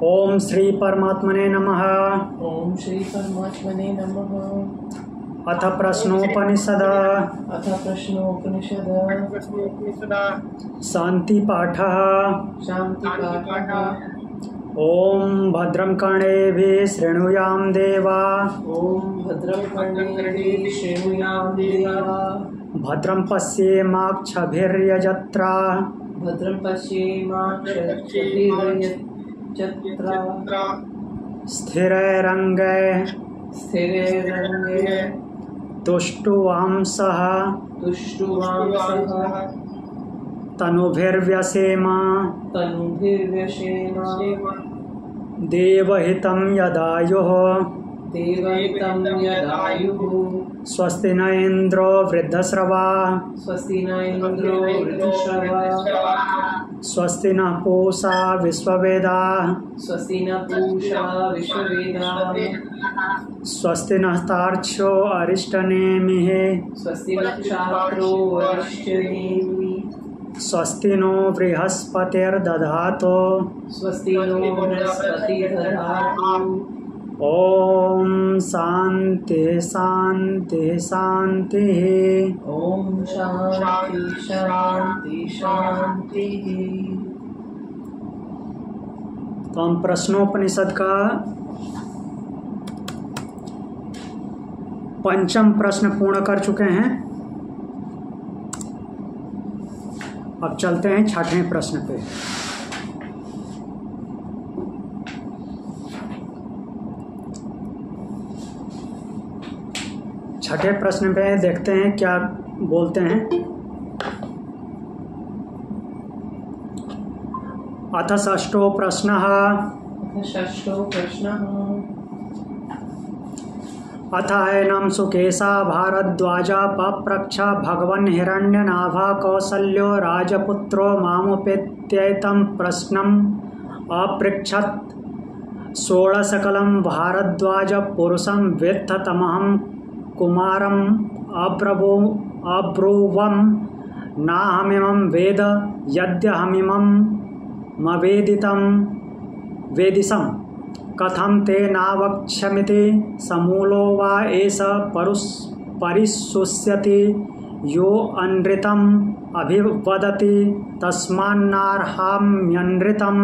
ओम श्री परमात्मने नमः। ओम श्री परमात्मने नमः। अथ प्रश्नोपनिषद शांति पाठः। ओम भद्रं कर्णेभिः शृणुयाम देवा। ओम भद्रं कर्णेभिः शृणुयाम देवा। भद्रं पश्येमाक्षभिर्यजत्रा। भद्रं पश्येमाक्षभिर्यजत्रा। स्थिरैरङ्गैः तुष्टुवांसः तनुभिर्व्यसेम देवहितं यदायुः। स्वस्ति न इन्द्रो वृद्धश्रवाः। स्वस्ति न पूषा विश्ववेदाः। स्वस्ति नस्तार्क्ष्यो अरिष्टनेमिः। स्वस्ति नो बृहस्पतिर्दधातु। ओम शांति शांति शांति। ओम शांति शांति शांति। तो हम प्रश्नोपनिषद का पंचम प्रश्न पूर्ण कर चुके हैं। अब चलते हैं छठवें प्रश्न पे। छठे प्रश्न पे देखते हैं क्या बोलते हैं। अथ षष्ठो प्रश्नः। अथ हैनं सुकेशा भारद्वाजा पप्रच्छ भगवन् हिरण्यनाभा कौसल्यो राजपुत्रो मामुपेत्येतं प्रश्नम् अपृच्छत्। षोडशकलं भारद्वाज पुरुषं वेत्थ तमहं कुमारम् अब्रुवं नाहमिमं वेद यद्यहमिमं मवेदितं वेदिशं कथं ते नावक्ष्यमिति। समूलो वा एष परिशुष्यति यो अनृतम् अभिवदति तस्मान्नार्हाम्यनृतं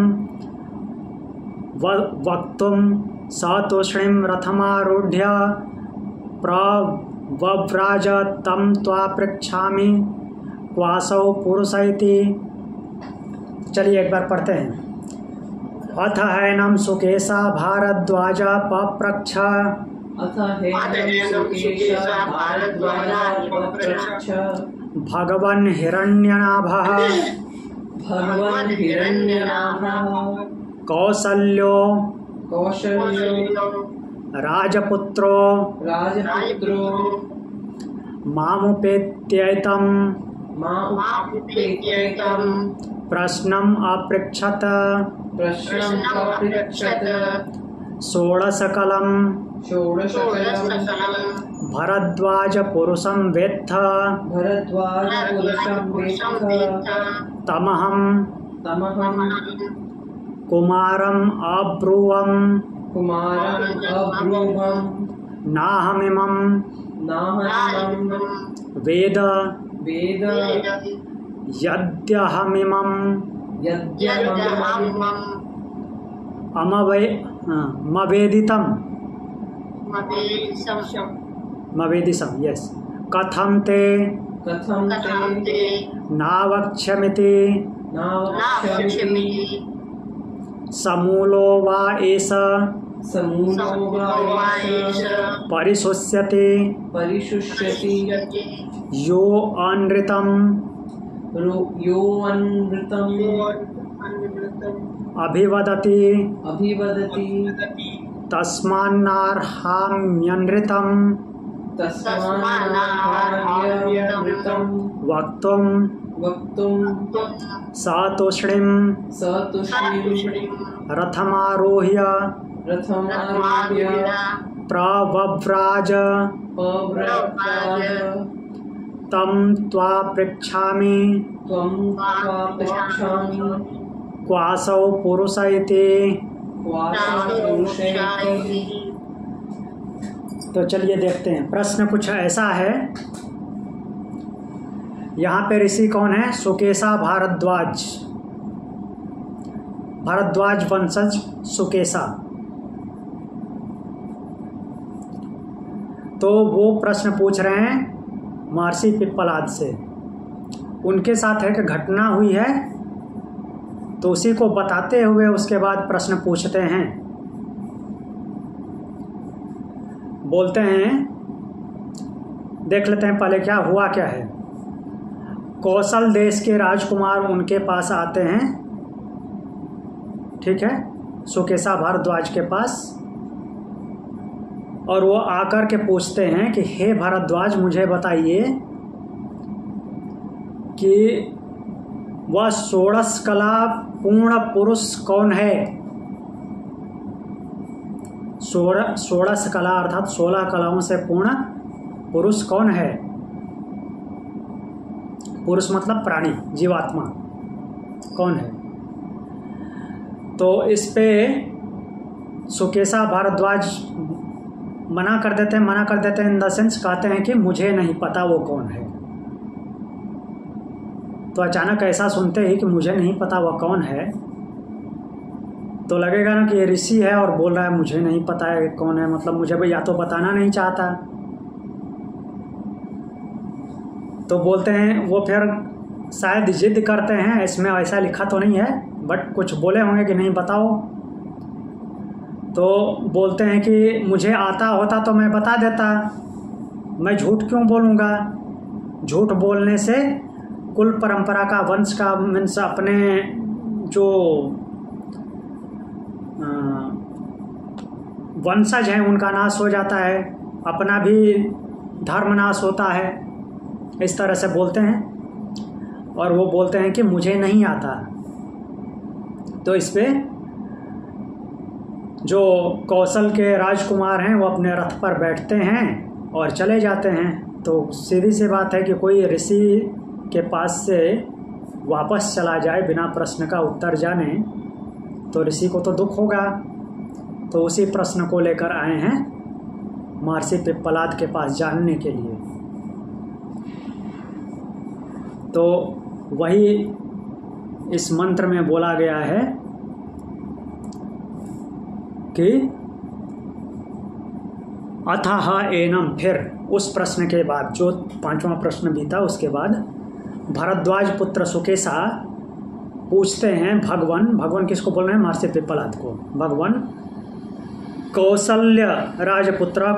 वक्तुं। स तूष्णीं रथमारूढ्य प्रव्राज तं त्वापृच्छामि क्वासौ पुरुष इति। चलिए एक बार पढ़ते हैं। अथ हैनं सुकेशा भारद्वाज पप्रच्छ भगवन् हिरण्यनाभः कौसल्यो राजपुत्रो मामुपेत्येतं प्रश्नम् अपृच्छत्। षोडशकलं भरद्वाज पुरुषं वेत्थ तमहं कुमारम् अब्रुवं नाहमिमं वेद यद्यहमिमं मवेदिशं यस। कथं ते नावक्ष्यमिति। समूलो वा एष परिशुष्यति यो अनृतं अभिवदति तस्मान्नार्हाम्यनृतं वक्तुं। स तूष्णीं रथमारोह्य प्रव्राज तं त्वापृच्छामि क्वासौ पुरुष इति। क्वासंक्रुशयति। तो चलिए देखते हैं। प्रश्न कुछ ऐसा है, यहाँ पे ऋषि कौन है? सुकेशा भारद्वाज, भारद्वाज वंशज सुकेशा। तो वो प्रश्न पूछ रहे हैं महर्षि पिप्पलाद से। उनके साथ एक घटना हुई है, तो उसी को बताते हुए उसके बाद प्रश्न पूछते हैं। बोलते हैं, देख लेते हैं पहले क्या हुआ क्या है। कौशल देश के राजकुमार उनके पास आते हैं, ठीक है, सुकेशा भारद्वाज के पास, और वो आकर के पूछते हैं कि हे भारद्वाज, मुझे बताइए कि वह षोडश कला पूर्ण पुरुष कौन है? षोडश कला अर्थात 16 कलाओं से पूर्ण पुरुष कौन है? पुरुष मतलब प्राणी, जीवात्मा कौन है? तो इस पे सुकेशा भारद्वाज मना कर देते हैं इन द सेंस, कहते हैं कि मुझे नहीं पता वो कौन है। तो अचानक ऐसा सुनते ही कि मुझे नहीं पता वह कौन है, तो लगेगा ना कि ये ऋषि है और बोल रहा है मुझे नहीं पता है कौन है, मतलब मुझे भाई या तो बताना नहीं चाहता। तो बोलते हैं, वो फिर शायद जिद करते हैं, इसमें ऐसा लिखा तो नहीं है बट कुछ बोले होंगे कि नहीं बताओ। तो बोलते हैं कि मुझे आता होता तो मैं बता देता, मैं झूठ क्यों बोलूँगा? झूठ बोलने से कुल परंपरा का, वंश का, मीन्स अपने जो वंशज हैं उनका नाश हो जाता है, अपना भी धर्म नाश होता है, इस तरह से बोलते हैं। और वो बोलते हैं कि मुझे नहीं आता। तो इस पे जो कौशल के राजकुमार हैं वो अपने रथ पर बैठते हैं और चले जाते हैं। तो सीधी सी बात है कि कोई ऋषि के पास से वापस चला जाए बिना प्रश्न का उत्तर जाने, तो ऋषि को तो दुख होगा। तो उसी प्रश्न को लेकर आए हैं महर्षि पिप्पलाद के पास जानने के लिए। तो वही इस मंत्र में बोला गया है कि अथाह एनम, फिर उस प्रश्न के बाद जो 5वां प्रश्न भी था उसके बाद भारद्वाज पुत्र सुकेशा पूछते हैं भगवान किसको बोल रहे हैं? महर्षि पिप्पलाद को। भगवान कौशल्य राजपुत्र,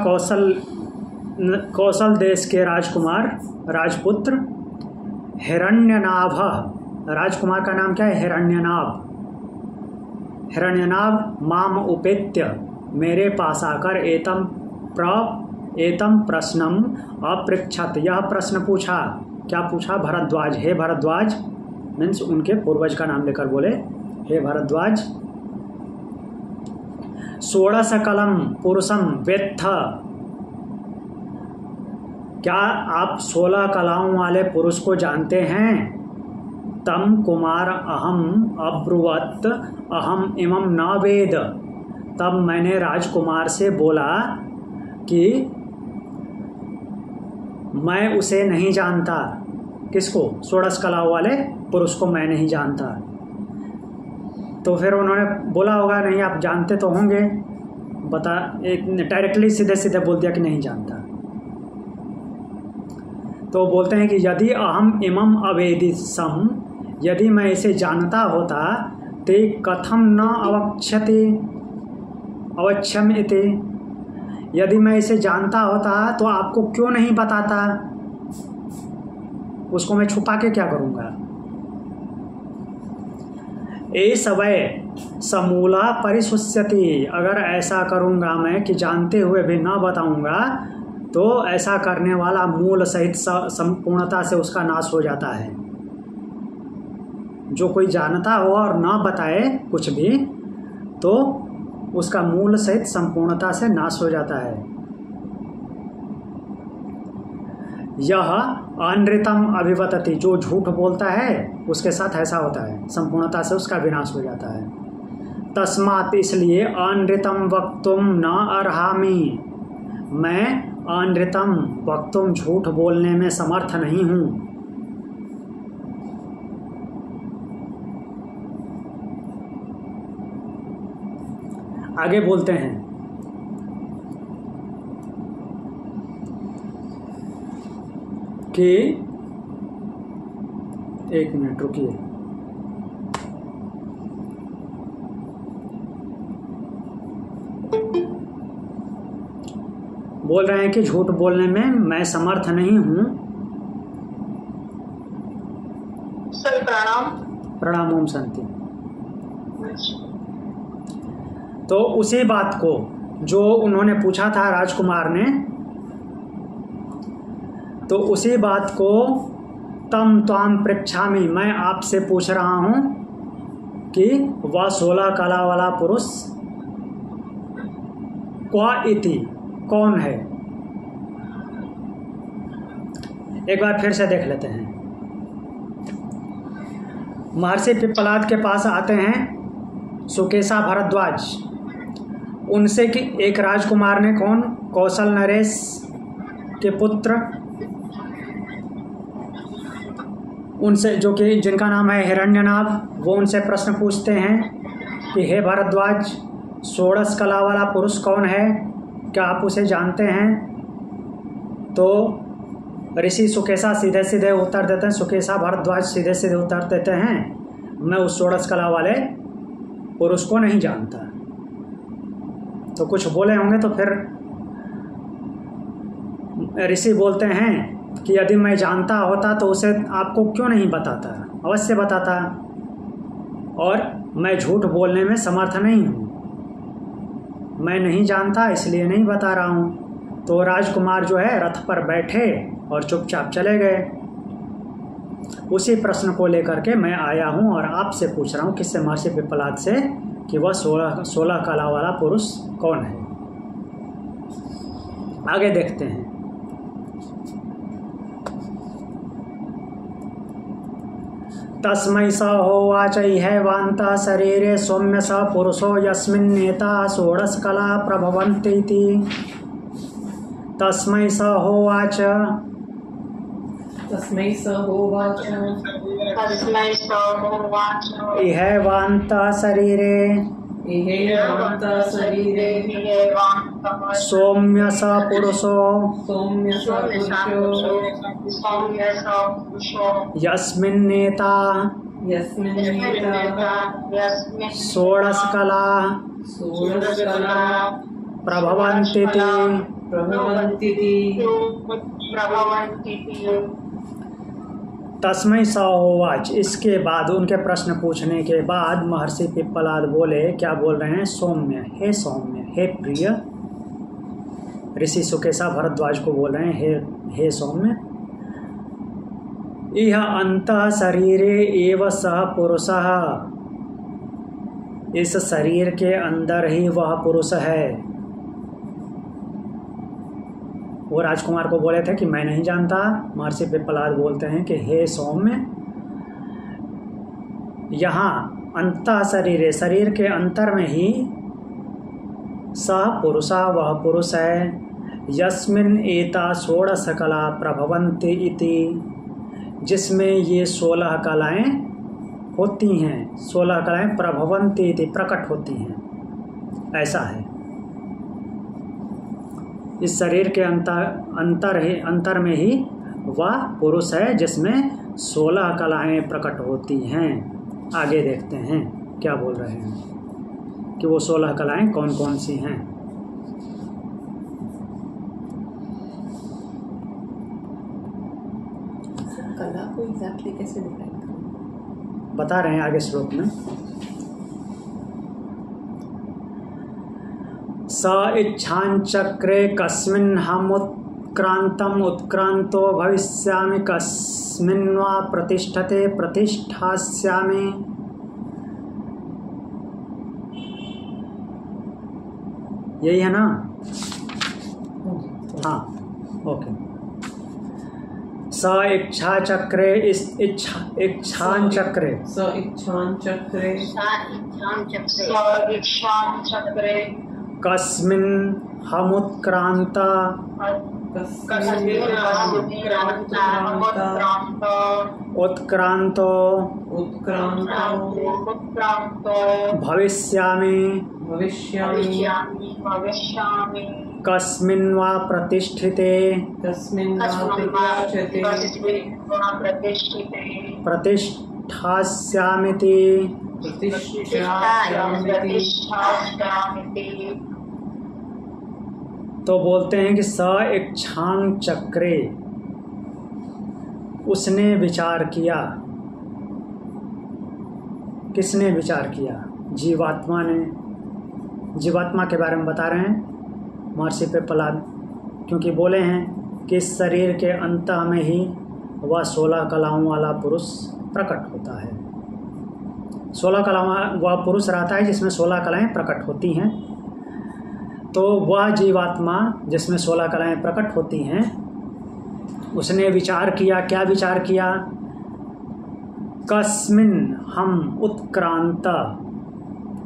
कौशल देश के राजकुमार, राजपुत्र हिरण्यनाभ, राजकुमार का नाम क्या है? हिरण्यनाभ। हिरण्यनाभ माम उपेत्य, मेरे पास आकर एतम प्रश्नम अपृच्छत, यह प्रश्न पूछा। क्या पूछा? भारद्वाज, हे भारद्वाज, मीन्स उनके पूर्वज का नाम लेकर बोले, हे भारद्वाज, षोडश कलम पुरुषम वेत्थ, क्या आप 16 कलाओं वाले पुरुष को जानते हैं? तम कुमार अहम अब्रुवत अहम इमम न वेद, तब मैंने राजकुमार से बोला कि मैं उसे नहीं जानता। किसको? 16 कलाओं वाले पुरुष को मैं नहीं जानता। तो फिर उन्होंने बोला होगा नहीं आप जानते तो होंगे, बता, एक डायरेक्टली सीधे सीधे बोल दिया कि नहीं जानता। तो बोलते हैं कि यदि अहम इमम अवेदि सम, यदि मैं इसे जानता होता ते कथम न अवक्षम इति, यदि मैं इसे जानता होता तो आपको क्यों नहीं बताता? उसको मैं छुपा के क्या करूँगा? ए सवय समूला परिशुष्यति, अगर ऐसा करूँगा मैं कि जानते हुए भी ना बताऊँगा तो ऐसा करने वाला मूल सहित संपूर्णता से उसका नाश हो जाता है। जो कोई जानता हो और ना बताए कुछ भी तो उसका मूल सहित संपूर्णता से नाश हो जाता है। यह अनृतम अभिवतति, जो झूठ बोलता है उसके साथ ऐसा होता है, संपूर्णता से उसका विनाश हो जाता है। तस्मात् इसलिए अनृतम वक्तुम न अर्हामि, मैं अनृतम वक्तुम झूठ बोलने में समर्थ नहीं हूँ। आगे बोलते हैं कि 1 मिनट रुकिए। बोल रहे हैं कि झूठ बोलने में मैं समर्थ नहीं हूँ। सर प्रणाम। प्रणाम। ओम शांति। तो उसी बात को जो उन्होंने पूछा था राजकुमार ने, तो उसी बात को तम त्वाम पृच्छामि, मैं आपसे पूछ रहा हूँ कि वह 16 कला वाला पुरुष क्वा इति कौन है। एक बार फिर से देख लेते हैं। महर्षि पिप्पलाद के पास आते हैं सुकेशा भारद्वाज। उनसे कि एक राजकुमार ने, कौन, कौशल नरेश के पुत्र, उनसे जो कि जिनका नाम है हिरण्यनाभ, वो उनसे प्रश्न पूछते हैं कि हे भारद्वाज, 16 कला वाला पुरुष कौन है, क्या आप उसे जानते हैं। तो ऋषि सुकेशा सीधे सीधे उत्तर देते हैं, सुकेशा भारद्वाज सीधे सीधे उत्तर देते हैं, मैं उस 16 कला वाले पुरुष को नहीं जानता। तो कुछ बोले होंगे, तो फिर ऋषि बोलते हैं कि यदि मैं जानता होता तो उसे आपको क्यों नहीं बताता, अवश्य बताता, और मैं झूठ बोलने में समर्थ नहीं हूँ, मैं नहीं जानता इसलिए नहीं बता रहा हूँ। तो राजकुमार जो है रथ पर बैठे और चुपचाप चले गए। उसी प्रश्न को लेकर के मैं आया हूँ और आपसे पूछ रहा हूँ, किससे, महर्षि पिप्पलाद से, कि वह 16 कला वाला पुरुष कौन है। आगे देखते हैं। तस्मै स होवाच इहैवान्तः शरीरे सौम्य स पुरुषो यस्मिन्नेता 16 कला प्रभवन्तीति। तस्मै स होवाच, तस्मै स होवाच, तस्मै स होवाच, इहैवान्तः शरीरे इहैवान्तः शरीरे सौम्य स पुरुषो सौम्य स पुरुषो यस्मिन्नेता 16 कला 16 कला प्रभवन्तीति। तस्मै स होवाच, इसके बाद, उनके प्रश्न पूछने के बाद महर्षि पिप्पलाद बोले, क्या बोल रहे हैं, सौम्य, हे प्रिय। ऋषि सुकेशा भारद्वाज को बोल रहे हैं, हे सौम्य, इह अंतः शरीरे एव सह पुरुषः, इस शरीर के अंदर ही वह पुरुष है। वो राजकुमार को बोले थे कि मैं नहीं जानता। महर्षि पिप्पलाद बोलते हैं कि हे सौम्य, यहाँ अंतः शरीर, शरीर के अंतर में ही सह पुरुषा, वह पुरुष है, यस्मिन् एता 16 कला प्रभवन्ति इति, जिसमें ये 16 कलाएं होती हैं, 16 कलाएं प्रभवन्ति इति, प्रकट होती हैं, ऐसा है। इस शरीर के अंतर में ही वह पुरुष है जिसमें 16 कलाएं प्रकट होती हैं। आगे देखते हैं क्या बोल रहे हैं कि वो 16 कलाएं कौन कौन सी हैं। कला को एग्जैक्टली कैसे डिफाइन करें, बता रहे हैं आगे श्लोक में। स इच्छांचक्रे कस्मिन् हम उत्क्रांतो भविष्यामि, कस्मिन् वा प्रतिष्ठते प्रतिष्ठास्यामि। यही है ना? हाँ, ओके। स स इच्छा चक्रे इच्छान चक्रे स इच्छान चक्रे चक्रे कस्मिन् हमुत्क्रांता उत्क्रांतो भविष्यामि कस्मिन् वा प्रतिष्ठिते प्रतिष्ठास्यामिति तो बोलते हैं कि स इच्छां चक्रे, उसने विचार किया। किसने विचार किया? जीवात्मा ने। जीवात्मा के बारे में बता रहे हैं महर्षि प्रहलाद, क्योंकि बोले हैं कि इस शरीर के अंत में ही वह 16 कलाओं वाला पुरुष प्रकट होता है। 16 कलाओं वह पुरुष रहता है जिसमें 16 कलाएं प्रकट होती हैं। तो वह जीवात्मा जिसमें 16 कलाएं प्रकट होती हैं, उसने विचार किया। क्या विचार किया? कस्मिन् हम उत्क्रांत,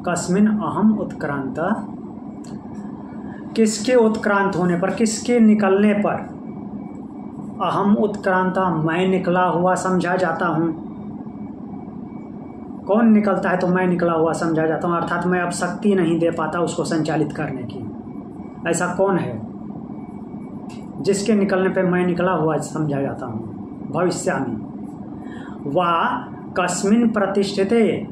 कस्मिन् अहम उत्क्रांत, किसके उत्क्रांत होने पर, किसके निकलने पर, अहम उत्क्रांत, मैं निकला हुआ समझा जाता हूँ। कौन निकलता है तो मैं निकला हुआ समझा जाता हूँ, अर्थात मैं अब शक्ति नहीं दे पाता उसको संचालित करने की। ऐसा कौन है जिसके निकलने पे मैं निकला हुआ समझा जाता हूँ? भविष्यामि वा कस्मिन् प्रतिष्ठिते,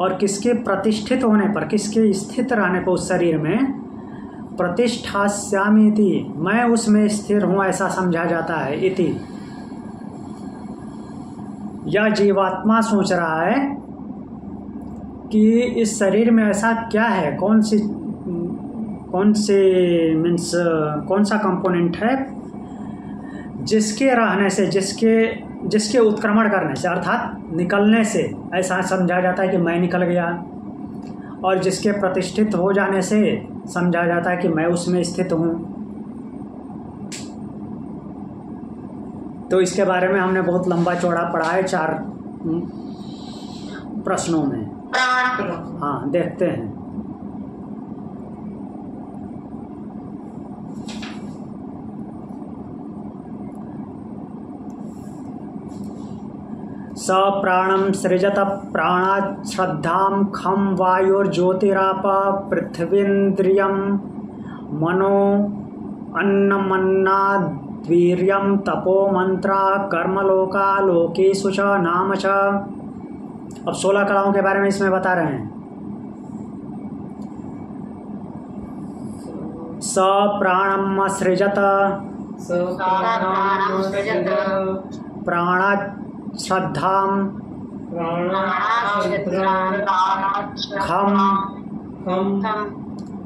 और किसके प्रतिष्ठित होने पर, किसके स्थित रहने पर उस शरीर में, प्रतिष्ठास्यामि इति, मैं उसमें स्थिर हूँ ऐसा समझा जाता है। इति, यह जीवात्मा सोच रहा है कि इस शरीर में ऐसा क्या है, कौन सा कंपोनेंट है जिसके रहने से, जिसके उत्क्रमण करने से, अर्थात निकलने से ऐसा समझा जाता है कि मैं निकल गया, और जिसके प्रतिष्ठित हो जाने से समझा जाता है कि मैं उसमें स्थित हूँ। तो इसके बारे में हमने बहुत लंबा चौड़ा पढ़ा है 4 प्रश्नों में। हाँ, देखते हैं। स प्राणं सृजत प्राणात् श्रद्धां खं वायुर्ज्योतिराप पृथ्वीन्द्रियं मनो अन्नमन्नाद्वीर्यं तपो मंत्रा कर्मलोका लोकेषु च नाम च। अब 16 कलाओं के बारे में इसमें बता रहे हैं। स प्राणं सृजत प्राणात् श्रद्धां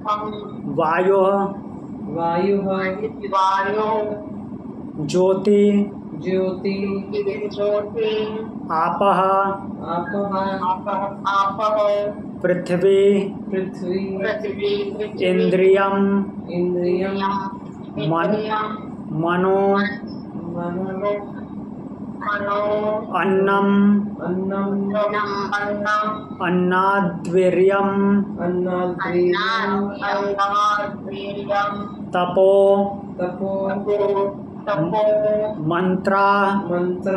खं वायुः ज्योति आपः पृथ्वी इंद्रियं मनो अन्नम अन्नाद्वीर्यं तपो मंत्रा कर्म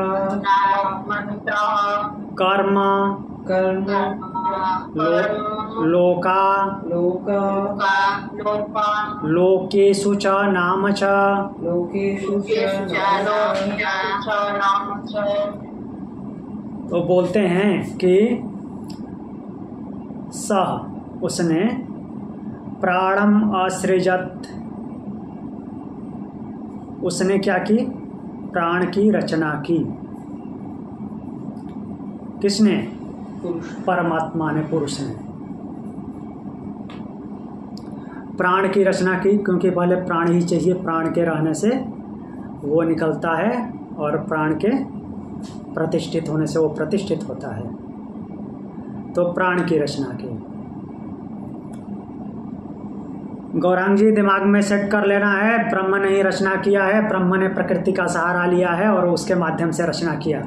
लोका लोकेषु च नाम च। तो बोलते हैं कि सह, उसने प्राणम असृजत, उसने क्या की? प्राण की रचना की। किसने? परमात्मा ने, पुरुष ने प्राण की रचना की, क्योंकि पहले प्राण ही चाहिए। प्राण के रहने से वो निकलता है और प्राण के प्रतिष्ठित होने से वो प्रतिष्ठित होता है। तो प्राण की रचना की। गौरांग जी दिमाग में सेट कर लेना है, ब्रह्म ने ही रचना किया है, ब्रह्म ने प्रकृति का सहारा लिया है और उसके माध्यम से रचना किया।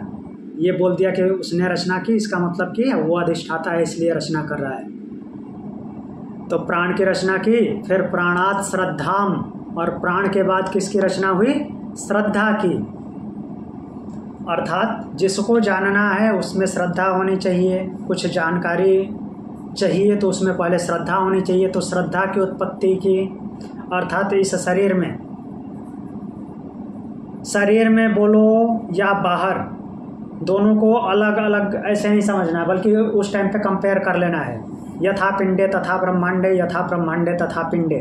ये बोल दिया कि उसने रचना की, इसका मतलब कि वो अधिष्ठाता है इसलिए रचना कर रहा है। तो प्राण की रचना की, फिर प्राणात श्रद्धाम, और प्राण के बाद किसकी रचना हुई? श्रद्धा की। अर्थात जिसको जानना है उसमें श्रद्धा होनी चाहिए, कुछ जानकारी चाहिए तो उसमें पहले श्रद्धा होनी चाहिए। तो श्रद्धा की उत्पत्ति की, अर्थात इस शरीर में बोलो या बाहर, दोनों को अलग अलग ऐसे नहीं समझना, बल्कि उस टाइम पे कंपेयर कर लेना है। यथा पिंडे तथा ब्रह्मांडे, यथा ब्रह्मांडे तथा पिंडे।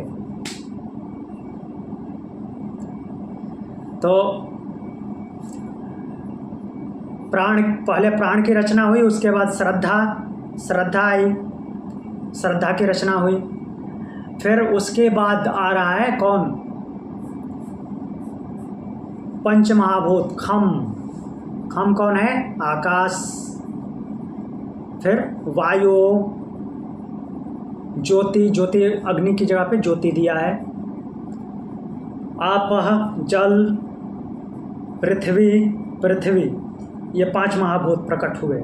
तो पहले प्राण की रचना हुई, उसके बाद श्रद्धा आई, श्रद्धा की रचना हुई। फिर उसके बाद आ रहा है कौन? पंच महाभूत। खम कौन है? आकाश। फिर वायु, ज्योति अग्नि की जगह पे ज्योति दिया है। आप, जल, पृथ्वी, ये 5 महाभूत प्रकट हुए।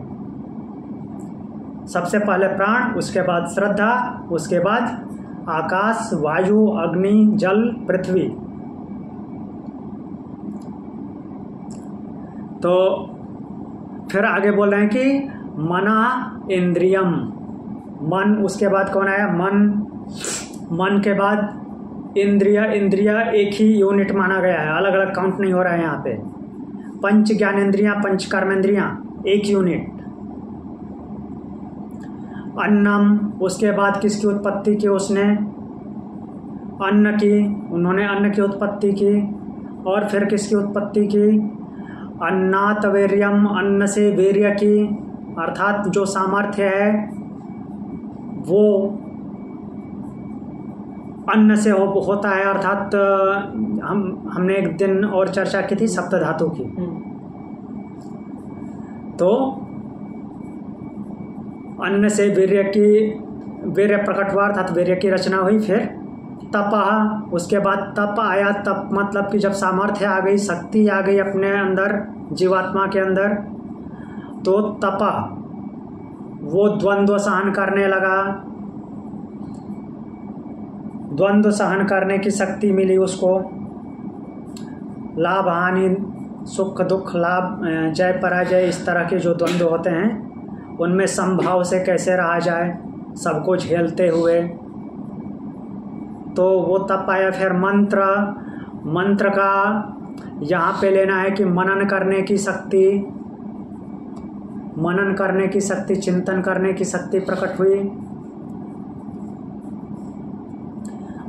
सबसे पहले प्राण, उसके बाद श्रद्धा, उसके बाद आकाश, वायु, अग्नि, जल, पृथ्वी। तो फिर आगे बोल रहे हैं कि मना इंद्रियम, मन, उसके बाद कौन आया? मन के बाद इंद्रिया एक ही यूनिट माना गया है, अलग अलग काउंट नहीं हो रहा है यहाँ पे। पंच ज्ञानेंद्रियां, पंच कर्मेंद्रियां, एक यूनिट। अन्नम, उसके बाद किसकी उत्पत्ति की? उसने अन्न की, उन्होंने अन्न की उत्पत्ति की। और फिर किसकी उत्पत्ति की? अन्नात वीर्यम, अन्न से वीर्य की, अर्थात जो सामर्थ्य है वो अन्न से होता है। अर्थात हमने एक दिन और चर्चा की थी सप्त धातु की। तो अन्न से वीर्य प्रकट हुआ, अर्थात वीर्य की रचना हुई। फिर तप, उसके बाद तप आया। तप मतलब कि जब सामर्थ्य आ गई, शक्ति आ गई अपने अंदर, जीवात्मा के अंदर, तो तपा, वो द्वंद्व सहन करने लगा। द्वंद्व सहन करने की शक्ति मिली उसको। लाभ हानि, सुख दुख, लाभ जय पराजय, इस तरह के जो द्वंद्व होते हैं उनमें समभाव से कैसे रहा जाए, सबको झेलते हुए। तो वो तब आया। फिर मंत्र का यहाँ पे लेना है कि मनन करने की शक्ति, चिंतन करने की शक्ति प्रकट हुई।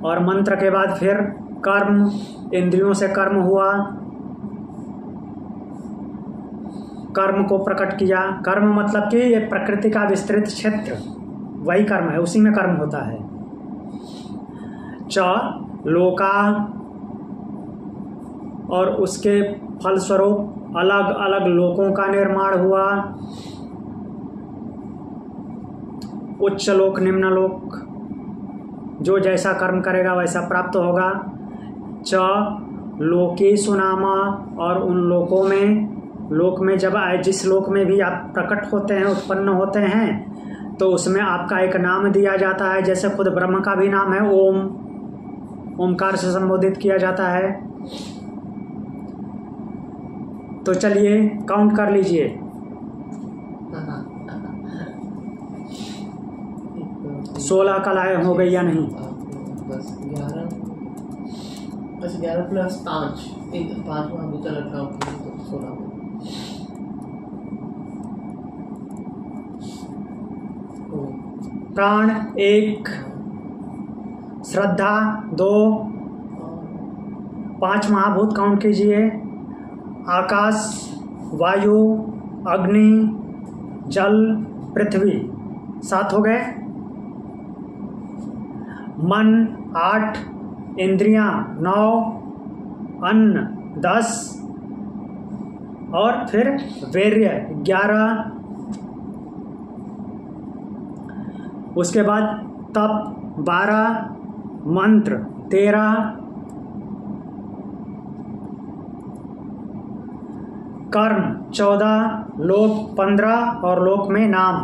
और मंत्र के बाद फिर कर्म, इंद्रियों से कर्म हुआ, कर्म को प्रकट किया। कर्म मतलब कि ये प्रकृति का विस्तृत क्षेत्र, वही कर्म है, उसी में कर्म होता है। लोका, और उसके फलस्वरूप अलग अलग लोकों का निर्माण हुआ। उच्च लोक, निम्न लोक, जो जैसा कर्म करेगा वैसा प्राप्त होगा। लोकेषु नामा, और उन लोक में जब आए, जिस लोक में भी आप प्रकट होते हैं, उत्पन्न होते हैं, तो उसमें आपका एक नाम दिया जाता है। जैसे खुद ब्रह्म का भी नाम है ओम, ओमकार से संबोधित किया जाता है। तो चलिए काउंट कर लीजिए। 16 कलाएं हो गई या नहीं? 11 प्लस 5, 5 महाभूत रखा होगा तो 16। प्राण 1, श्रद्धा 2, 5 महाभूत काउंट कीजिए। आकाश, वायु, अग्नि, जल, पृथ्वी 7 हो गए। मन 8, इंद्रियां 9, अन्न 10, और फिर वीर्य 11। उसके बाद तप 12, मंत्र 13, कर्म 14, लोक 15 और लोक में नाम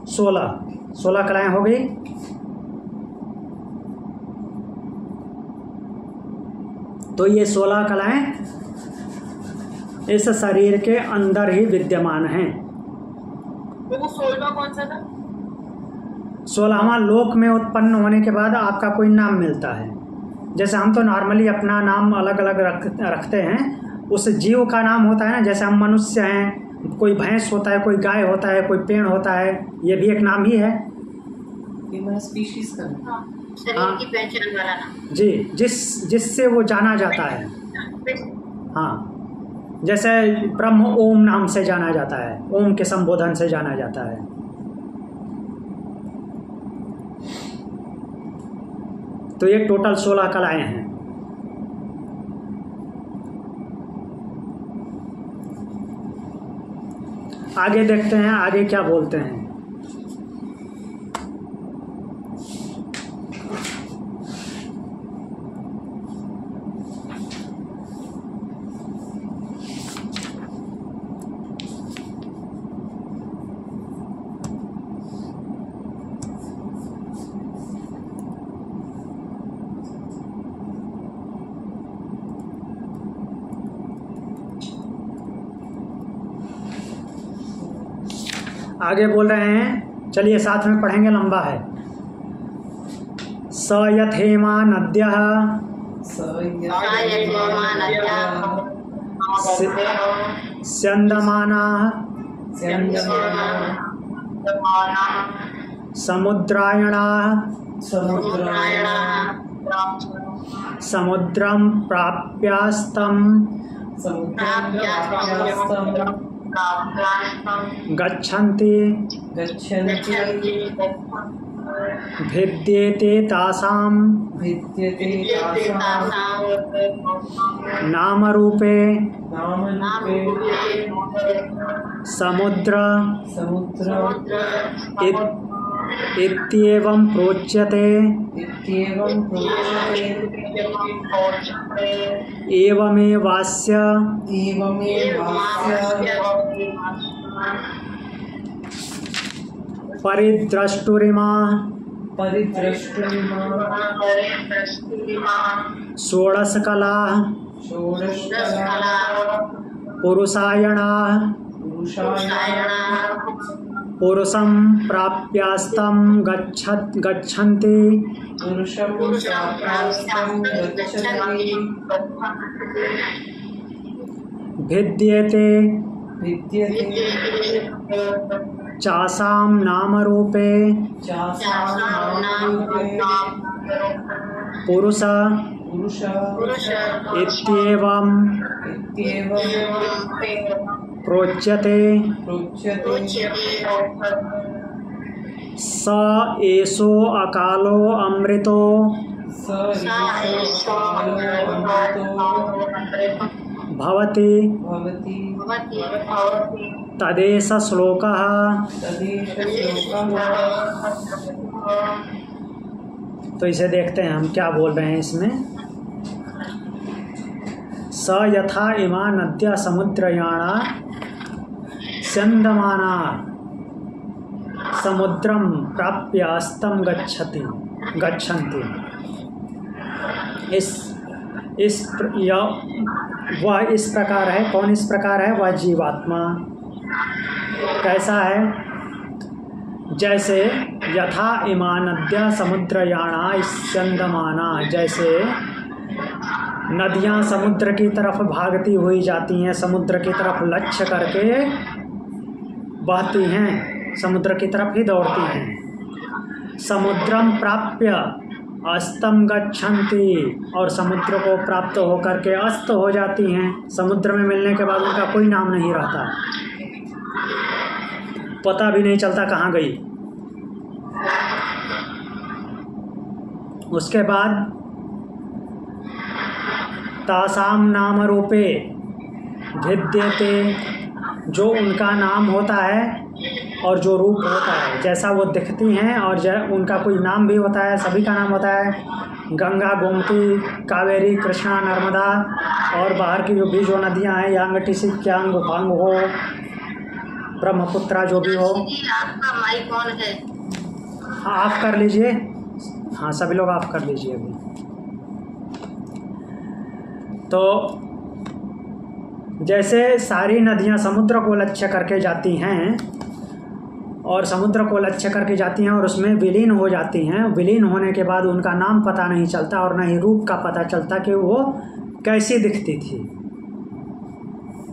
16 कलाएं हो गई। तो ये 16 कलाएं इस शरीर के अंदर ही विद्यमान हैं। वो 16वां कौन सा था? 16वां लोक में उत्पन्न होने के बाद आपका कोई नाम मिलता है। जैसे हम तो नॉर्मली अपना नाम अलग अलग रखते हैं, उस जीव का नाम होता है ना। जैसे हम मनुष्य हैं, कोई भैंस होता है, कोई गाय होता है, कोई पेड़ होता है, ये भी एक नाम ही है। स्पीशीज का शरीर की पहचान वाला नाम जी, जिससे वो जाना जाता है। हाँ, जैसे ब्रह्म ओम नाम से जाना जाता है, ओम के संबोधन से जाना जाता है। तो ये टोटल 16 कलाएं हैं। आगे देखते हैं आगे क्या बोलते हैं। आगे बोल रहे हैं, चलिए साथ में पढ़ेंगे, लंबा है। स यथेमा नद्यः स्यन्दमानाः समुद्रायणाः समुद्रं प्राप्यास्तं गच्छन्ति भिद्येते तासां नामरूपे समुद्र इत्येवं प्रोच्यते। एवमेवास्य परिद्रष्टुरिमाः षोडशकलाः पुरुषायणाः पुरुषं प्राप्यास्तं गच्छन्ति भिद्येते चासां नामरूपे पुरुष इत्येवं प्रोच्यते। स एषो अकालो अमृतो भवति तदेष श्लोकः। तो इसे देखते हैं हम क्या बोल रहे हैं इसमें। स यथा इमा नद्या समुद्रयाणा स्यन्दमाना समुद्रम प्राप्यास्तं गच्छन्ति। वह इस प्रकार है। कौन इस प्रकार है? वह जीवात्मा। कैसा है? जैसे यथा इमा नद्या समुद्रयाणा स्यन्दमाना, जैसे नदियां समुद्र की तरफ भागती हुई जाती हैं, समुद्र की तरफ लक्ष्य करके बहती हैं, समुद्र की तरफ ही दौड़ती हैं। समुद्रम प्राप्य अस्तम गच्छन्ति, और समुद्र को प्राप्त होकर के अस्त हो जाती हैं। समुद्र में मिलने के बाद उनका कोई नाम नहीं रहता, पता भी नहीं चलता कहाँ गई। उसके बाद तासाम नाम रूपे भिद्यते, जो उनका नाम होता है और जो रूप होता है, जैसा वो दिखती हैं और उनका कोई नाम भी होता है, सभी का नाम होता है। गंगा, गोमती, कावेरी, कृष्णा, नर्मदा और बाहर की जो भी जो नदियाँ हैं, यांगटीसी, क्यांग, उफांग हो, ब्रह्मपुत्रा, जो भी हो। आपका माइक ऑन है? हाँ, ऑफ कर लीजिए। हाँ, सभी लोग ऑफ कर लीजिए अभी। तो जैसे सारी नदियाँ समुद्र को लक्ष्य करके जाती हैं और समुद्र को लक्ष्य करके जाती हैं और उसमें विलीन हो जाती हैं, विलीन होने के बाद उनका नाम पता नहीं चलता और न ही रूप का पता चलता कि वो कैसी दिखती थी।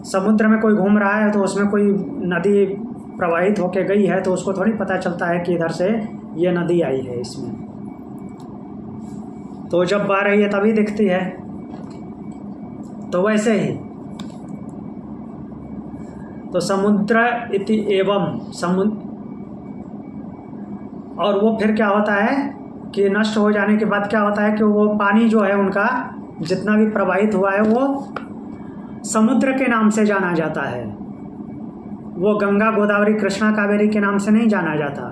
समुद्र में कोई घूम रहा है तो उसमें कोई नदी प्रवाहित होके गई है तो उसको थोड़ी पता चलता है कि इधर से ये नदी आई है इसमें। तो जब बह रही है तभी दिखती है। तो वैसे ही तो समुद्र इति एवं समुद्र, और वो फिर क्या होता है कि नष्ट हो जाने के बाद क्या होता है कि वो पानी जो है उनका जितना भी प्रवाहित हुआ है वो समुद्र के नाम से जाना जाता है। वो गंगा, गोदावरी, कृष्णा, कावेरी के नाम से नहीं जाना जाता,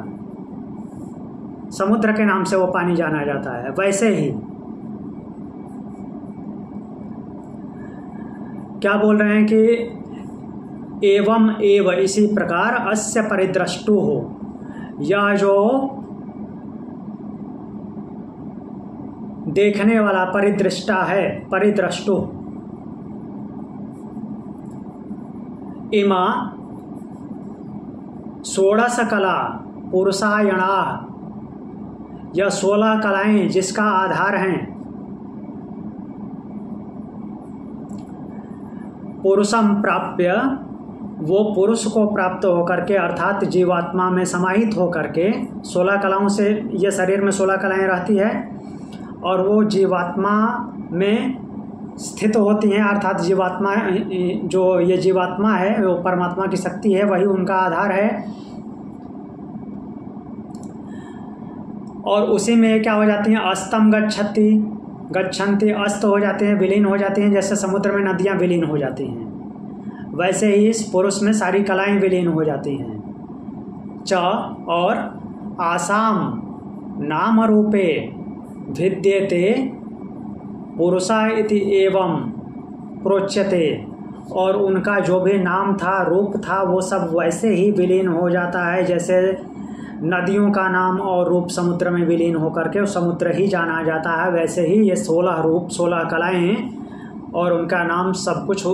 समुद्र के नाम से वो पानी जाना जाता है। वैसे ही क्या बोल रहे हैं कि एवं एव, इसी प्रकार अस्य परिदृष्टु हो, यह जो देखने वाला परिदृष्टा है, परिदृष्टु, इमा 16 कला पुरुषायणा, यह 16 कलाएं जिसका आधार हैं, पुरुषम प्राप्य, वो पुरुष को प्राप्त होकर के अर्थात जीवात्मा में समाहित होकर के 16 कलाओं से, ये शरीर में 16 कलाएं रहती है और वो जीवात्मा में स्थित होती हैं, अर्थात जीवात्मा, जो ये जीवात्मा है वो परमात्मा की शक्ति है, वही उनका आधार है। और उसी में क्या हो जाती हैं, अस्तम गच्छति, गच्छन्ति, अस्त हो जाते हैं, विलीन हो जाती हैं। जैसे समुद्र में नदियाँ विलीन हो जाती हैं वैसे ही इस पुरुष में सारी कलाएं विलीन हो जाती हैं। च और आसाम नाम रूपे भिद्यते पुरुषा इति एवं प्रोच्यते, और उनका जो भी नाम था, रूप था, वो सब वैसे ही विलीन हो जाता है जैसे नदियों का नाम और रूप समुद्र में विलीन होकर के समुद्र ही जाना जाता है। वैसे ही ये 16 रूप, 16 कलाएं और उनका नाम सब कुछ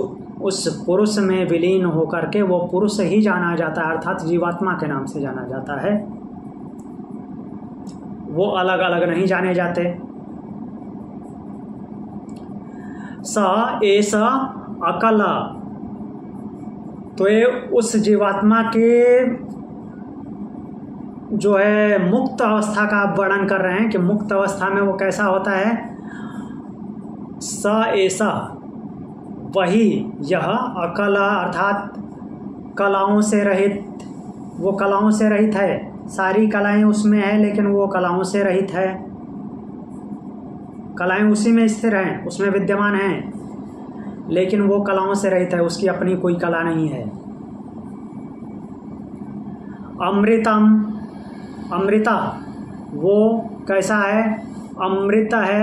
उस पुरुष में विलीन होकर के वो पुरुष ही जाना जाता है, अर्थात जीवात्मा के नाम से जाना जाता है। वो अलग अलग नहीं जाने जाते। स एस अकल, तो ये उस जीवात्मा के जो है मुक्त अवस्था का आप वर्णन कर रहे हैं कि मुक्त अवस्था में वो कैसा होता है। स ऐसा, वही यह अकल अर्थात कलाओं से रहित, वो कलाओं से रहित है, सारी कलाएं उसमें है लेकिन वो कलाओं से रहित है। कलाएं उसी में स्थिर हैं, उसमें विद्यमान हैं, लेकिन वो कलाओं से रहित है, उसकी अपनी कोई कला नहीं है। अमृतम, अमृता, वो कैसा है, अमृत है,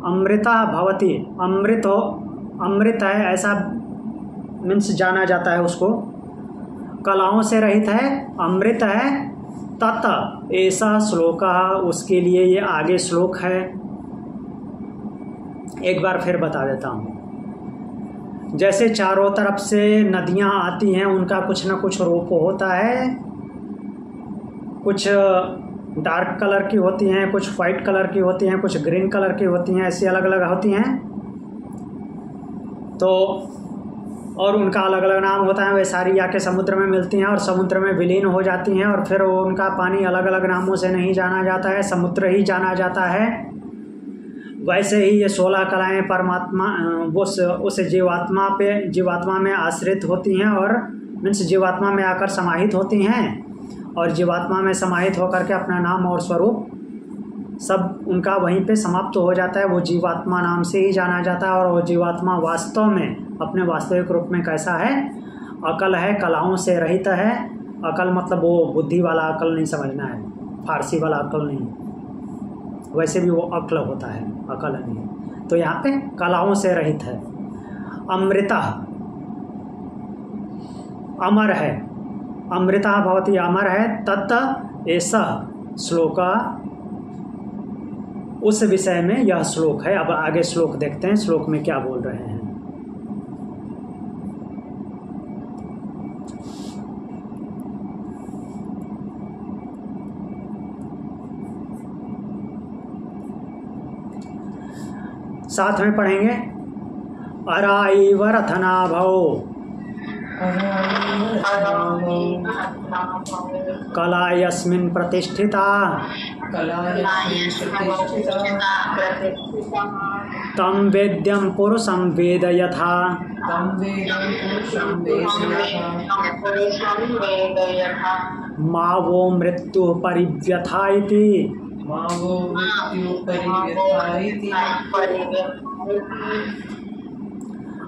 अमृता भवति, अमृत हो, अमृत है ऐसा मीन्स जाना जाता है उसको, कलाओं से रहित है, अमृत है। तत् ऐसा श्लोक, उसके लिए ये आगे श्लोक है, एक बार फिर बता देता हूँ। जैसे चारों तरफ से नदियाँ आती हैं, उनका कुछ ना कुछ रूप होता है, कुछ डार्क कलर की होती हैं, कुछ वाइट कलर की होती हैं, कुछ ग्रीन कलर की होती हैं, ऐसी अलग अलग होती हैं। तो और उनका अलग अलग नाम होता है। वे सारी आके समुद्र में मिलती हैं और समुद्र में विलीन हो जाती हैं और फिर वो उनका पानी अलग अलग नामों से नहीं जाना जाता है, समुद्र ही जाना जाता है। वैसे ही ये 16 कलाएँ परमात्मा वो उस जीवात्मा में आश्रित होती हैं और मीन्स जीवात्मा में आकर समाहित होती हैं और जीवात्मा में समाहित होकर के अपना नाम और स्वरूप सब उनका वहीं पे समाप्त हो जाता है। वो जीवात्मा नाम से ही जाना जाता है और वो जीवात्मा वास्तव में अपने वास्तविक रूप में कैसा है, अकल है, कलाओं से रहित है, अकल मतलब वो बुद्धि वाला अकल नहीं समझना है, फारसी वाला अकल नहीं, वैसे भी वो अक्ल होता है, अकल नहीं। तो यहाँ पे कलाओं से रहित है। अमृता, अमर है, अमृता भवति अमर है, तत् ऐसा श्लोक, उस विषय में यह श्लोक है। अब आगे श्लोक देखते हैं, श्लोक में क्या बोल रहे हैं। साथ में पढ़ेंगे। अराइव रथनाभौ कला यस्मिन् प्रतिष्ठिता तं वेद्यं पुरुषं वेद यथा मा वो मृत्यु परिव्यथा इति।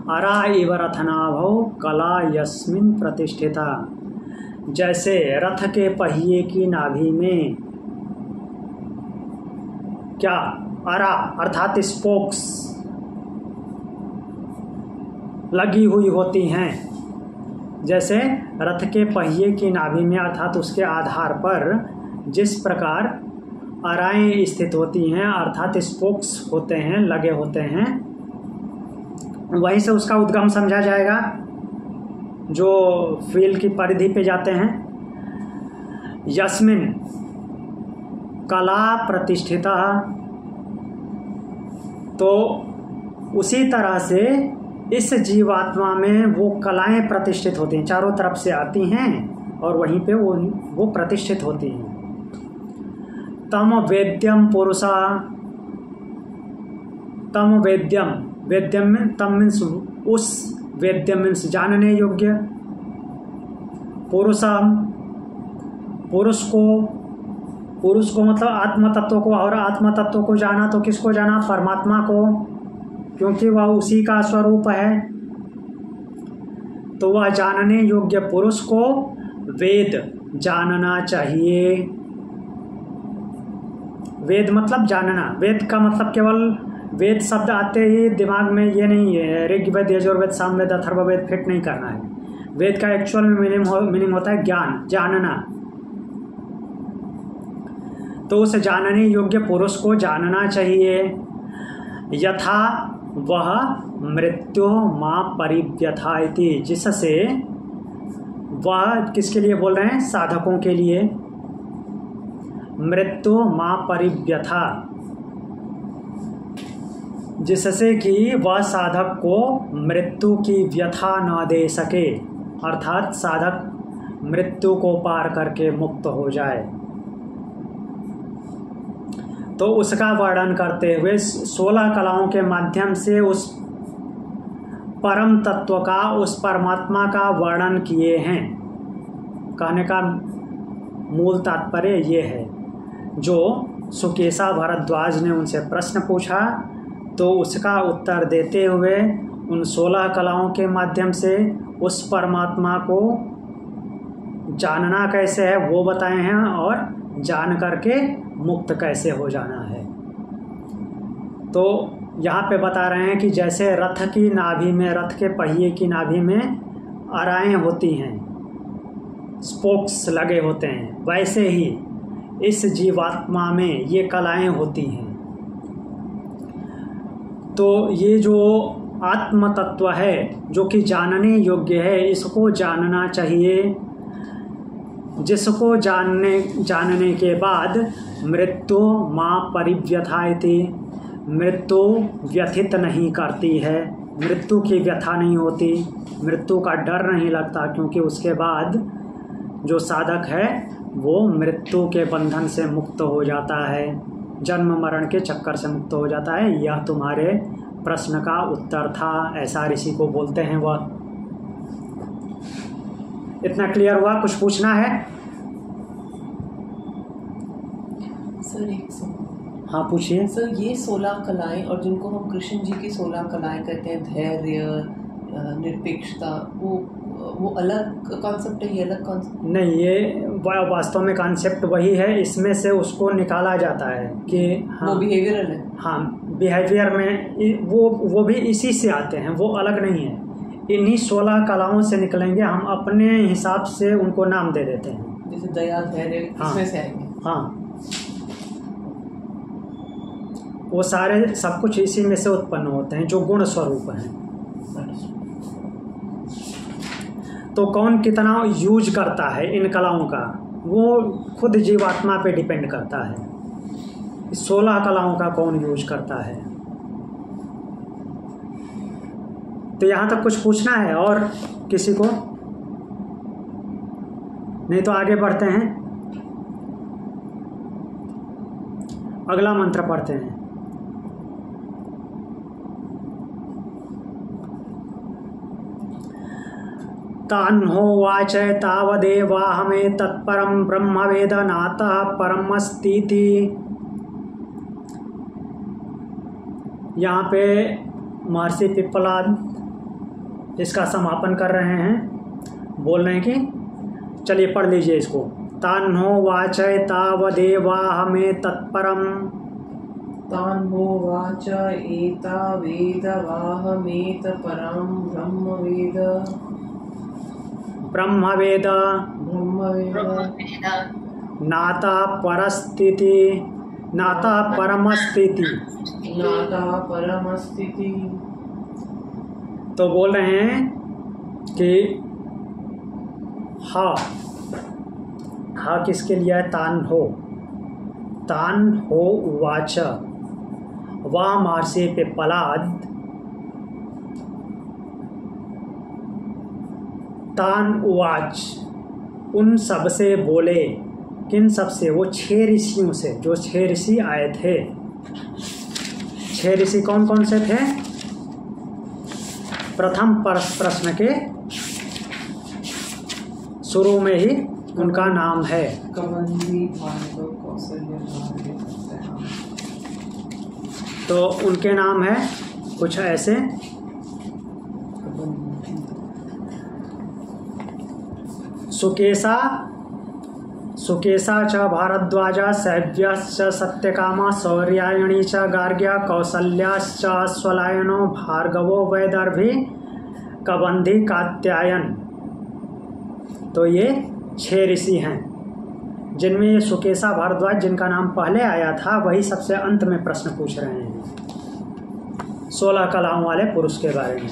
अरा इव रथनाभौ कला यस्मिन् प्रतिष्ठिता, जैसे रथ के पहिए की नाभि में क्या अरा अर्थात स्पोक्स लगी हुई होती हैं। जैसे रथ के पहिए की नाभि में अर्थात उसके आधार पर जिस प्रकार अराएं स्थित होती हैं अर्थात स्पोक्स होते हैं, लगे होते हैं, वहीं से उसका उद्गम समझा जाएगा जो फील की परिधि पे जाते हैं। यस्मिन कला प्रतिष्ठिता, तो उसी तरह से इस जीवात्मा में वो कलाएं प्रतिष्ठित होती हैं, चारों तरफ से आती हैं और वहीं पे वो प्रतिष्ठित होती हैं। तम वेद्यम पुरुषा, तम वेद्यम, वेद्यम में तम मीन्स उस, वेद्यम मीन्स जानने योग्य, पुरुषम पुरुष को मतलब आत्म तत्व को, और आत्म तत्व को जाना तो किसको जाना? परमात्मा को, क्योंकि वह उसी का स्वरूप है। तो वह जानने योग्य पुरुष को वेद जानना चाहिए। वेद मतलब जानना, वेद का मतलब केवल वेद शब्द आते ही दिमाग में ये नहीं है ऋग्वेद यजुर्वेद सामवेद अथर्ववेद फिट नहीं करना है। वेद का एक्चुअल मीनिंग होता है ज्ञान, जानना। तो उस जानने योग्य पुरुष को जानना चाहिए। यथा वह मृत्यु मां परिव्यथा इति, जिससे वह किसके लिए बोल रहे हैं? साधकों के लिए। मृत्यु मां परिव्यथा, जिससे कि वह साधक को मृत्यु की व्यथा न दे सके, अर्थात साधक मृत्यु को पार करके मुक्त हो जाए। तो उसका वर्णन करते हुए 16 कलाओं के माध्यम से उस परम तत्व का, उस परमात्मा का वर्णन किए हैं। कहने का मूल तात्पर्य ये है। जो सुकेशा भारद्वाज ने उनसे प्रश्न पूछा तो उसका उत्तर देते हुए उन 16 कलाओं के माध्यम से उस परमात्मा को जानना कैसे है वो बताए हैं, और जान करके मुक्त कैसे हो जाना है। तो यहाँ पे बता रहे हैं कि जैसे रथ की नाभि में, रथ के पहिए की नाभि में अराएं होती हैं, स्पोक्स लगे होते हैं, वैसे ही इस जीवात्मा में ये कलाएं होती हैं। तो ये जो आत्म तत्व है जो कि जानने योग्य है, इसको जानना चाहिए, जिसको जानने के बाद मृत्यु मां परिव्यथा इति, मृत्यु व्यथित नहीं करती है, मृत्यु की व्यथा नहीं होती, मृत्यु का डर नहीं लगता, क्योंकि उसके बाद जो साधक है वो मृत्यु के बंधन से मुक्त हो जाता है, जन्म मरण के चक्कर से मुक्त हो जाता है। यह तुम्हारे प्रश्न का उत्तर था, ऐसा ऋषि को बोलते हैं वह। इतना क्लियर हुआ? कुछ पूछना है? सर एक सवाल। हाँ पूछिए। सर ये 16 कलाएं, और जिनको हम कृष्ण जी की 16 कलाएं कहते हैं, धैर्य, निरपेक्षता, वो अलग कॉन्सेप्ट है, ये अलग कॉन्सेप्ट नहीं, ये वास्तव में कॉन्सेप्ट वही है, इसमें से उसको निकाला जाता है कि हाँ वो बिहेवियरल है। हाँ, बिहेवियर में वो भी इसी से आते हैं, वो अलग नहीं है। इन्हीं 16 कलाओं से निकलेंगे, हम अपने हिसाब से उनको नाम दे देते हैं। जैसे दया, धैर्य, हाँ, इसमें से आएंगे। हाँ, वो सारे सब कुछ इसी में से उत्पन्न होते हैं जो गुण स्वरूप हैं। तो कौन कितना यूज करता है इन कलाओं का, वो खुद जीवात्मा पे डिपेंड करता है। 16 कलाओं का कौन यूज करता है। तो यहाँ तक कुछ पूछना है और किसी को? नहीं तो आगे बढ़ते हैं, अगला मंत्र पढ़ते हैं। तान्होवाच तावदेवाहमे तत्परं ब्रह्मवेद नातः परमस्तीति। यहाँ पे महर्षि पिप्पलाद इसका समापन कर रहे हैं, बोल रहे हैं कि चलिए पढ़ लीजिए इसको। तान्होवाच तावदेवाहमे तत्परं, तान्होवाच एतावेदवाहमेत परं ब्रह्मवेद, ब्रह्मवेद ब्रह्मवेद नाता परस्थिति, नाता परमस्थिति। नाता परमस्थिति। तो बोल रहे हैं कि हा, हा किसके लिए है? तान हो उवाच, वह महर्षि पिप्पलाद तान उवाच, उन सब से बोले। किन सब से? वो 6 ऋषियों से, जो 6 ऋषि आए थे। 6 ऋषि कौन कौन से थे? प्रथम प्रश्न के शुरू में ही उनका नाम है। कबंधी, भार्गव, कौशल्य, तो उनके नाम है कुछ ऐसे। सुकेशा च भारद्वाज, शैव्यश्च सत्यकामा, शौर्यायणी च गार्ग्या, कौसल्याश्च स्वलायनो, भार्गवो वैदर्भी, कबंधी, कात्यायन। तो ये 6 ऋषि हैं, जिनमें ये सुकेशा भारद्वाज, जिनका नाम पहले आया था, वही सबसे अंत में प्रश्न पूछ रहे हैं 16 कलाओं वाले पुरुष के बारे में।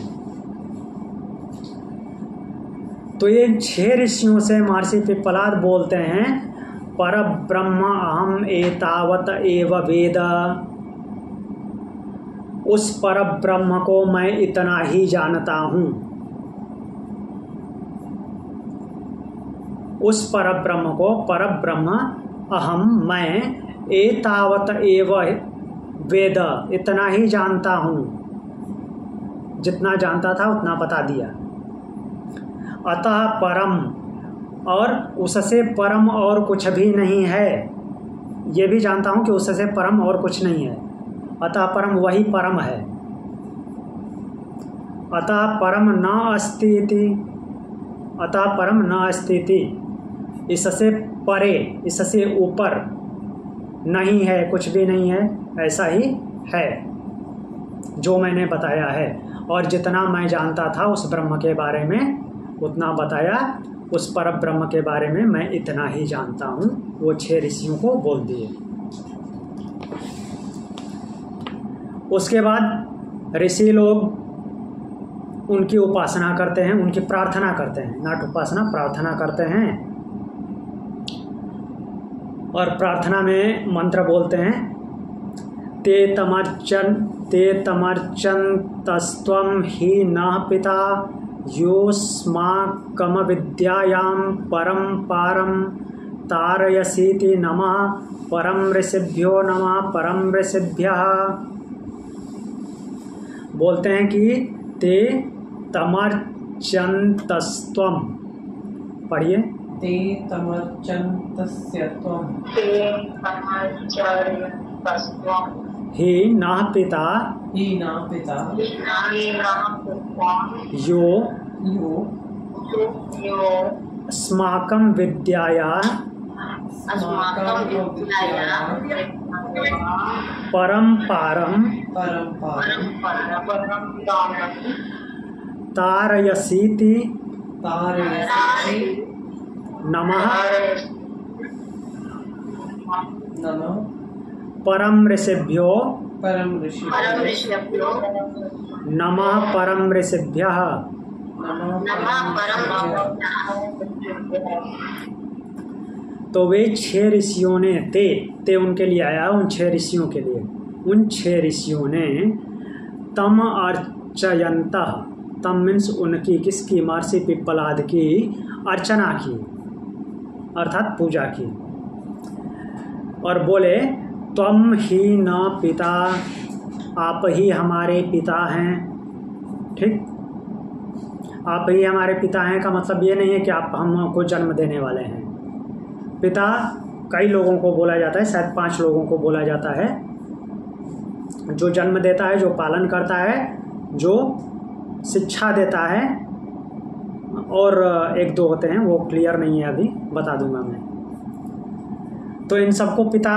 तो ये 6 ऋषियों से महर्षि पिप्पलाद बोलते हैं, पर ब्रह्म अहम एतावत एव वेद, उस पर ब्रह्म को मैं इतना ही जानता हूँ। उस पर ब्रह्म को, पर ब्रह्म अहम, मैं, एतावत एव वेद, इतना ही जानता हूँ। जितना जानता था उतना बता दिया। अतः परम, और उससे परम और कुछ भी नहीं है। ये भी जानता हूँ कि उससे परम और कुछ नहीं है। अतः परम वही परम है। अतः परम न अस्ति इति, अतः परम न अस्ति इति, इससे परे, इससे ऊपर नहीं है, कुछ भी नहीं है, ऐसा ही है जो मैंने बताया है। और जितना मैं जानता था उस ब्रह्म के बारे में उतना बताया। उस पर ब्रह्म के बारे में मैं इतना ही जानता हूँ। वो 6 ऋषियों को बोल दिए। उसके बाद ऋषि लोग उनकी उपासना करते हैं, उनकी प्रार्थना करते हैं, नाट उपासना, प्रार्थना करते हैं। और प्रार्थना में मंत्र बोलते हैं, ते तमर्चन तस्त्वं ही न पिता, योस्माकम विद्यायां परम पारम तारयसीति नमः, परम ऋषिभ्यो नमः, परम ऋषिभ्यः। बोलते हैं कि ते तमर्चन्तस्त्वं, पढ़िए। ते तमर्चन्तस्य त्वं, ही न पिता, ही न पिता, यो अस्माकं विद्यायाः परम्पारं तारयसीति नमः परम ऋषिभ्यो नमः परम ऋषिभ्यः। तो वे 6 ऋषियों ने ते उनके लिए आया, उन 6 ऋषियों के लिए, उन 6 ऋषियों ने तम अर्चयंतः, तम मीन्स उनकी, किसकी, महर्षि पिप्पलाद की अर्चना की अर्थात पूजा की, और बोले त्वम ही न पिता, आप ही हमारे पिता हैं। ठीक, आप ही हमारे पिता हैं का मतलब ये नहीं है कि आप हमको जन्म देने वाले हैं। पिता कई लोगों को बोला जाता है, शायद 5 लोगों को बोला जाता है, जो जन्म देता है, जो पालन करता है, जो शिक्षा देता है, और 1-2 होते हैं, वो क्लियर नहीं है, अभी बता दूंगा मैं। तो इन सबको पिता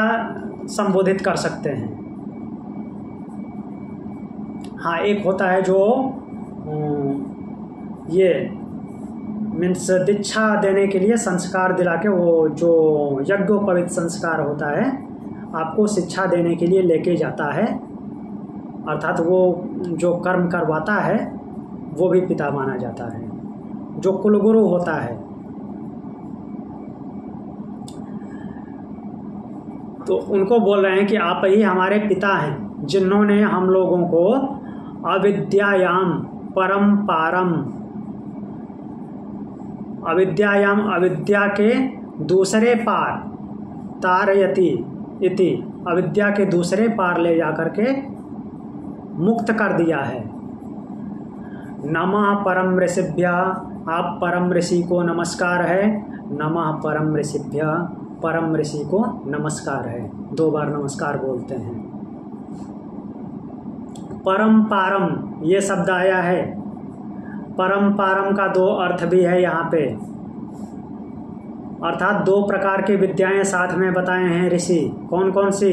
संबोधित कर सकते हैं। हाँ, एक होता है जो ये मीन्स दीक्षा देने के लिए संस्कार दिला के, वो जो यज्ञोपवीत संस्कार होता है, आपको शिक्षा देने के लिए लेके जाता है, अर्थात वो जो कर्म करवाता है वो भी पिता माना जाता है, जो कुलगुरु होता है। तो उनको बोल रहे हैं कि आप ही हमारे पिता हैं, जिन्होंने हम लोगों को अविद्यायाम परम्पारम, अविद्यायाम अविद्या के दूसरे पार, तारयति इति, अविद्या के दूसरे पार ले जाकर के मुक्त कर दिया है। नमः परम ऋषिभ्य, आप परम ऋषि को नमस्कार है। नमः परम ऋषिभ्य, परम ऋषि को नमस्कार है, 2 बार नमस्कार बोलते हैं। परम पारम ये शब्द आया है, परम पारम का 2 अर्थ भी है यहाँ पे, अर्थात 2 प्रकार की विद्याएं साथ में बताए हैं ऋषि। कौन कौन सी?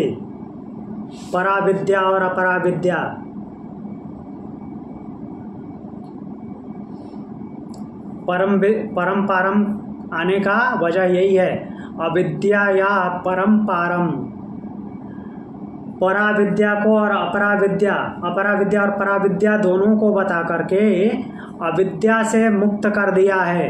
पराविद्या और अपराविद्या। परम पारम आने का वजह यही है, अविद्या या परम पारम, पराविद्या को और अपराविद्या और पराविद्या दोनों को बता करके अविद्या से मुक्त कर दिया है।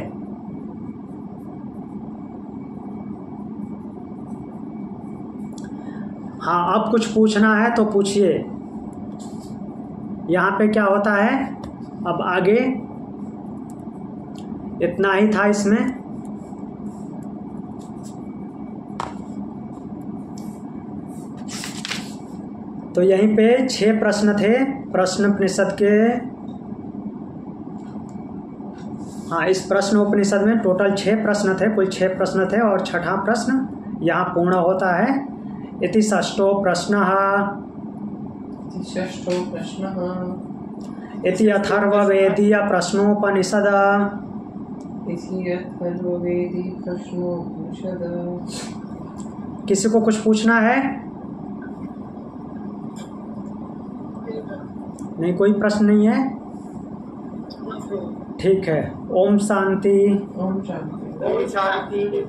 हाँ, अब कुछ पूछना है तो पूछिए। यहाँ पे क्या होता है, अब आगे इतना ही था इसमें। तो यहीं पे 6 प्रश्न थे प्रश्नोपनिषद के। हाँ, इस प्रश्नोपनिषद में टोटल 6 प्रश्न थे, कुल 6 प्रश्न थे, और 6ठा प्रश्न यहाँ पूर्ण होता है। इति षष्ठो प्रश्नः, इति अथर्ववेदीय प्रश्नोपनिषद। किसी को कुछ पूछना है? नहीं, कोई प्रश्न नहीं है? ठीक है। ओम शांति। ओम शांति।